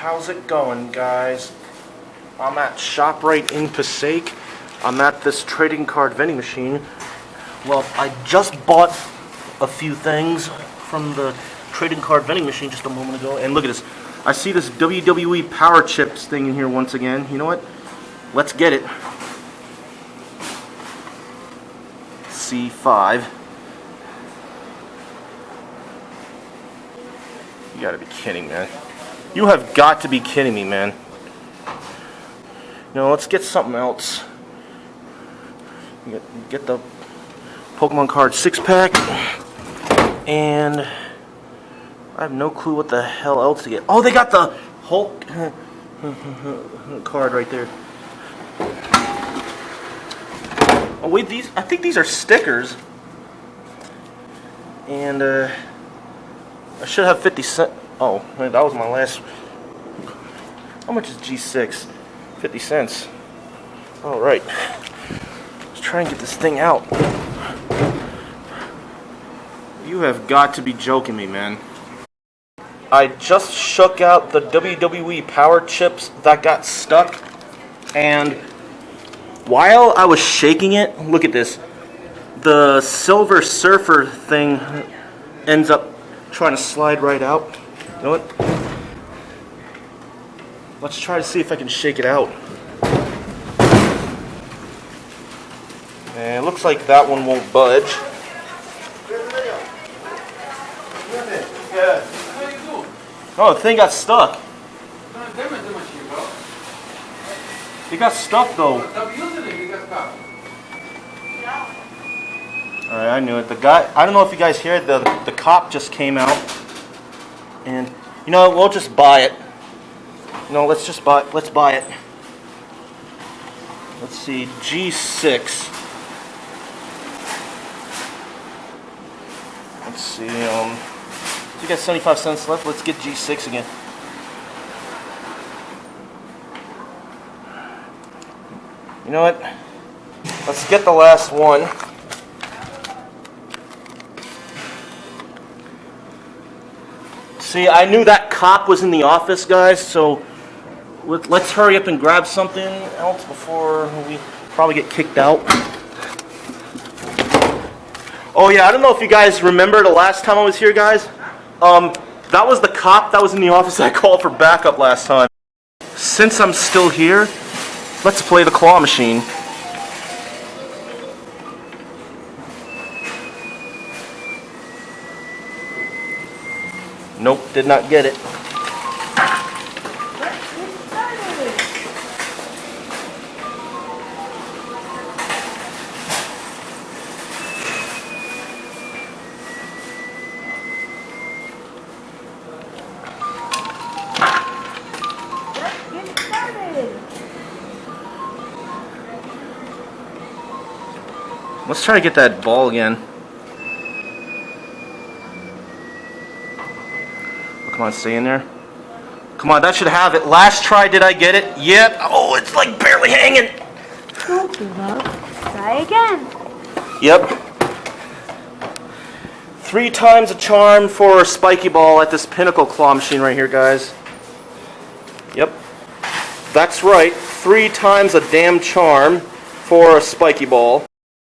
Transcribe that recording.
How's it going, guys? I'm at ShopRite in Passaic. I'm at this trading card vending machine. Well, I just bought a few things from the trading card vending machine just a moment ago, and look at this. I see this WWE Power Chipz thing in here once again. You know what? Let's get it. C5. You gotta be kidding, man. You have got to be kidding me, man. No, let's get something else. Get the Pokemon card 6-pack. And I have no clue what the hell else to get. Oh, they got the Hulk card right there. Oh wait, I think these are stickers. And I should have 50 cents. Oh, that was my last. How much is G6? 50 cents. All right. Let's try and get this thing out. You have got to be joking me, man. I just shook out the WWE Power Chipz that got stuck, and while I was shaking it, look at this. The Silver Surfer thing ends up trying to slide right out. You know what? Let's try to see if I can shake it out. And it looks like that one won't budge. Oh, the thing got stuck. It got stuck though. Alright, I knew it. The guy, I don't know if you guys hear it, the cop just came out. And, you know, we'll just buy it. No, let's buy it. Let's see, G6. Let's see, you got 75 cents left, let's get G6 again. You know what? Let's get the last one. See, I knew that cop was in the office, guys, so let's hurry up and grab something else before we probably get kicked out. Oh yeah, I don't know if you guys remember the last time I was here, guys. That was the cop that was in the office I called for backup last time. Since I'm still here, let's play the claw machine. Nope, did not get it. Let's try to get that ball again. Come on, stay in there. Come on, that should have it. Last try, did I get it? Yep. Oh, it's like barely hanging. Don't give up. Try again. Yep. 3 times a charm for a spiky ball at this Pinnacle claw machine right here, guys. Yep. That's right. 3 times a damn charm for a spiky ball.